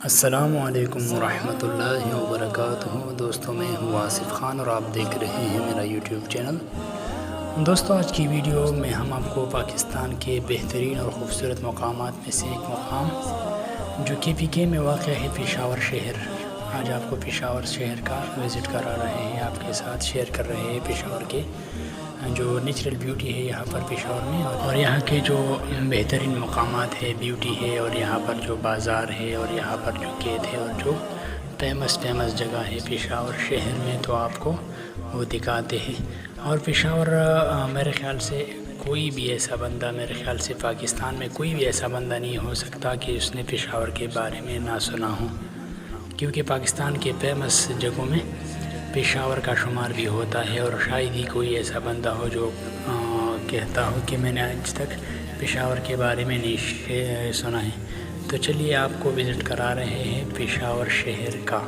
السلام علیکم ورحمۃ اللہ وبرکاتہ۔ دوستوں، میں ہوں آصف خان اور آپ دیکھ رہے ہیں میرا یوٹیوب چینل۔ دوستوں، آج کی ویڈیو میں ہم آپ کو پاکستان کے بہترین اور خوبصورت مقامات میں سے ایک مقام جو کہ PK میں واقع ہے، پشاور شہر، آج آپ کو پشاور شہر کا وزٹ کرا رہے ہیں، آپ کے ساتھ شیئر کر رہے ہیں پشاور کے جو نیچرل بیوٹی ہے یہاں پر پشاور میں، اور یہاں کے جو بہترین مقامات ہے، بیوٹی ہے، اور یہاں پر جو بازار ہے، اور یہاں پر جو قید ہے، اور جو فیمس جگہ ہے پشاور شہر میں، تو آپ کو وہ دکھاتے ہیں۔ اور پشاور میرے خیال سے کوئی بھی ایسا بندہ، میرے خیال سے پاکستان میں کوئی بھی ایسا بندہ نہیں ہو سکتا کہ اس نے پشاور کے بارے میں نہ سنا ہو، کیونکہ پاکستان کے فیمس جگہوں میں پشاور کا شمار بھی ہوتا ہے، اور شاید ہی کوئی ایسا بندہ ہو جو کہتا ہو کہ میں نے آج تک پشاور کے بارے میں نہیں سنا ہے۔ تو چلیے آپ کو وزٹ کرا رہے ہیں پشاور شہر کا۔